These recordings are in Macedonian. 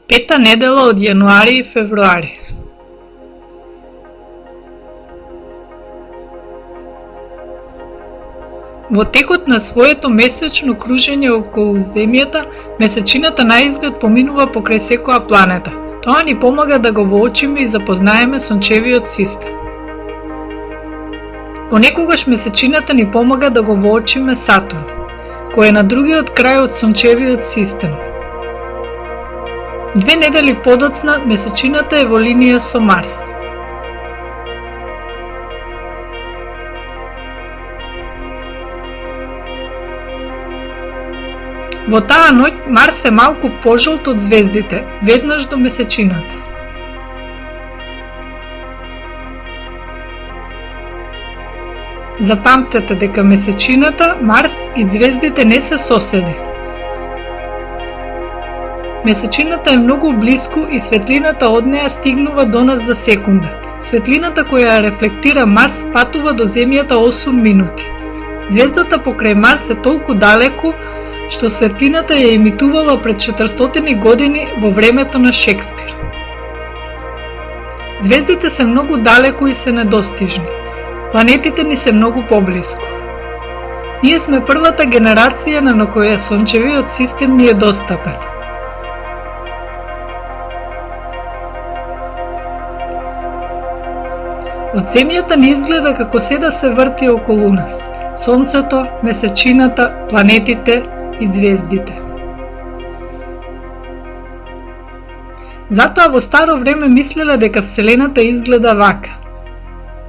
Пета недела од јануари и февруари. Во текот на своето месечно кружење околу Земјата, месечината наизглед поминува покрај секоја планета. Тоа ни помага да го воочиме и запознаеме сончевиот систем. Понекогаш месечината ни помага да го воочиме Сатурн, кој е на другиот крај од сончевиот систем. 2 недели подоцна, месечината е во линија со Марс. Во таа ноќ Марс е малку пожолт од звездите, веднаш до месечината. Запамтете дека месечината, Марс и звездите не се соседи. Месечината е многу блиску и светлината од неа стигнува до нас за секунда. Светлината која рефлектира Марс патува до Земјата 8 минути. Звездата покрај Марс е толку далеку, што светлината ја емитувала пред 400 години во времето на Шекспир. Звездите се многу далеку и се недостижни. Планетите ни се многу поблиску. Ние сме првата генерација на која сончевиот систем ни е достапен. Од Земјата ни изгледа како се да се врти околу нас. Сонцето, месечината, планетите и звездите. Затоа во старо време мислеле дека Вселената изгледа вака.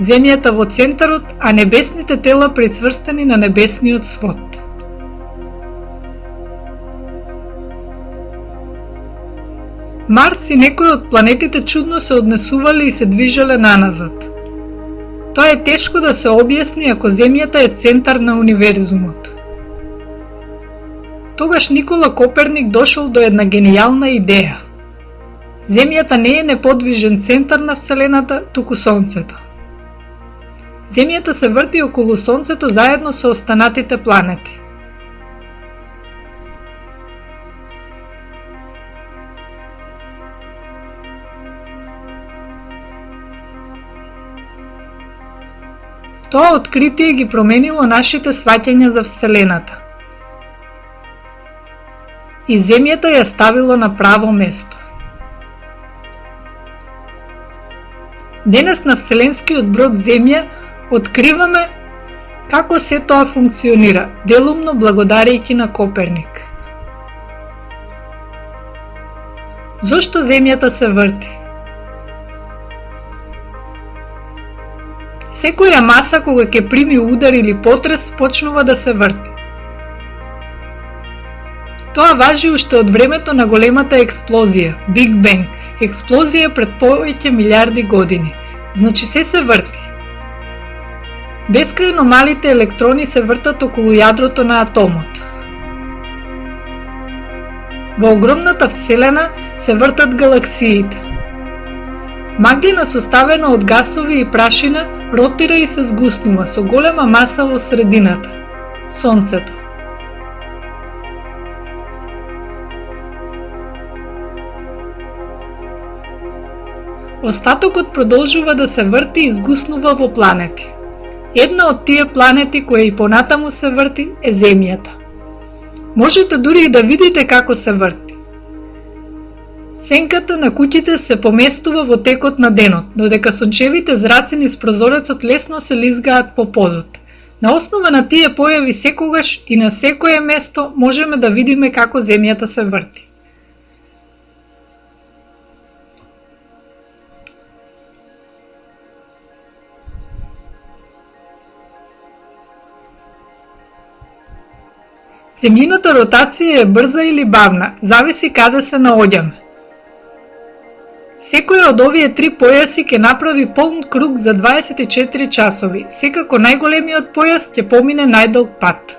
Земјата во центарот, а небесните тела прицврстени на небесниот свод. Марс и некои од планетите чудно се однесувале и се движеле наназад. Тоа е тешко да се објасни ако Земјата е центар на универзумот. Тогаш Никола Коперник дошол до една генијална идеја. Земјата не е неподвижен центар на Вселената, туку Сонцето. Земјата се врти околу Сонцето заедно со останатите планети. Тоа откритие ги променило нашите сваќања за Вселената. И Земјата ја ставило на право место. Денес на Вселенскиот брод Земја откриваме како се тоа функционира, делумно благодарејќи на Коперник. Зошто Земјата се врти? Секоја маса кога ќе прими удар или потрес почнува да се врти. Тоа важи уште од времето на големата експлозија, Биг Бенг, експлозија пред повеќе милиарди години. Значи се врти. Бескрајно малите електрони се вртат околу јадрото на атомот. Во огромната Вселена се вртат галаксиите. Маглина составена од гасови и прашина ротира и се згуснува со голема маса во средината – Сонцето. Остатокот продолжува да се врти и згуснува во планети. Една од тие планети која и понатаму се врти е Земјата. Можете дури и да видите како се врти. Сенката на куќите се поместува во текот на денот, додека сончевите зраци низ прозорецот лесно се лизгаат по подот. На основа на тие појави секогаш и на секое место можеме да видиме како Земјата се врти. Земјината ротација е брза или бавна, зависи каде се наоѓаме. Секој од овие 3 појаси ќе направи полн круг за 24 часови, секако најголемиот појас ќе помине најдолг пат.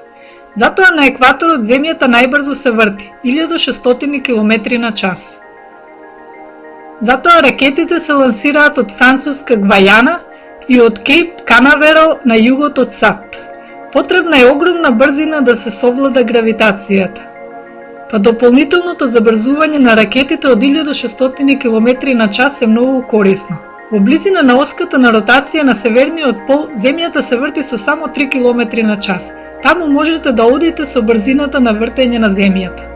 Затоа на екваторот Земјата најбрзо се врти, 1600 км на час. Затоа ракетите се лансираат од француска Гвајана и од Кейп Канаверал на југот од САД. Потребна е огромна брзина да се совлада гравитацијата. па дополнителното забрзување на ракетите од 1600 км на час е многу корисно. Во близина на оската на ротација на северниот пол, Земјата се врти со само 3 км на час. Таму можете да одите со брзината на вртење на Земјата.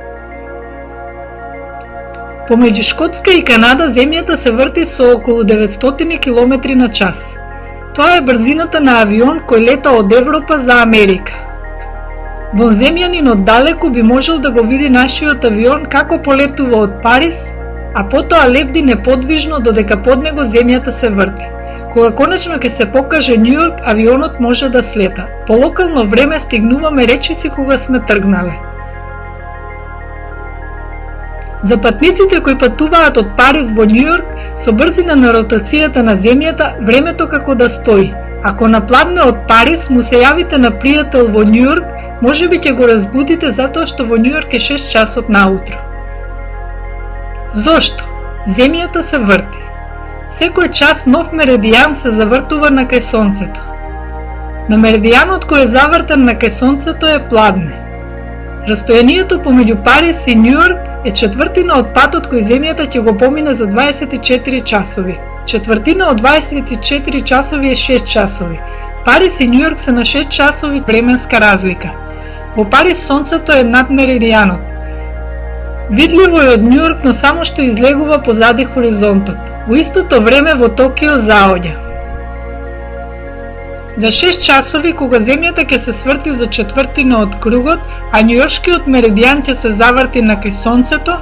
Помеѓу Шкотска и Канада, Земјата се врти со околу 900 км на час. Тоа е брзината на авион кој лета од Европа за Америка. Вонземјанин од далеку би можел да го види нашиот авион како полетува од Париз, а потоа лебди неподвижно додека под него Земјата се врти. Кога конечно ќе се покаже Њујорк, авионот може да слета. По локално време стигнуваме речиси кога сме тргнале. За патниците кои патуваат од Париз во Њујорк, со брзина на ротацијата на Земјата, времето како да стои. Ако напладне од Париз, му се јавите на пријател во Њујорк, можеби ќе го разбудите затоа што во Њујорк е 6 часот наутро. Зошто? Земјата се врти. Секој час нов меридијан се завртува на кај Сонцето. На меридијанот кој е завртен на кај Сонцето е пладне. Растојанието помеѓу Париз и Њујорк е четвртина од патот кој Земјата ќе го помине за 24 часови. Четвртина од 24 часови е 6 часови. Париз и Њујорк се на 6 часови временска разлика. Во Париз Сонцето е над меридијанот. Видливо е од Њујорк, но само што излегува позади хоризонтот. Во истото време во Токио заоѓа. За 6 часови, кога Земјата ќе се сврти за четвртина од кругот, а њујоршкиот меридијан ќе се заврти на кај Сонцето,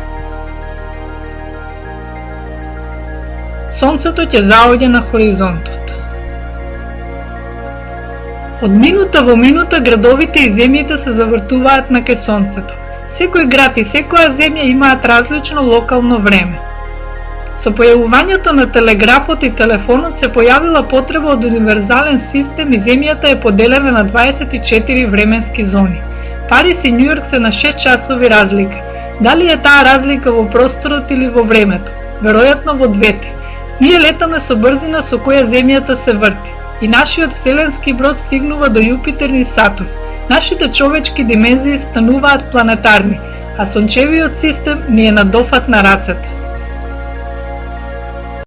Сонцето ќе заоѓа на хоризонтот. Од минута во минута градовите и земјите се завртуваат на кај Сонцето. Секој град и секоја земја имаат различно локално време. Со појавувањето на телеграфот и телефонот се појавила потреба од универзален систем и Земјата е поделена на 24 временски зони. Париз и Њујорк се на 6 часови разлика. Дали е таа разлика во просторот или во времето? Веројатно во двете. Ние летаме со брзина со која Земјата се врти и нашиот вселенски брод стигнува до Јупитер и Сатурн. Нашите човечки димензии стануваат планетарни, а сончевиот систем ни е на дофат на рацете.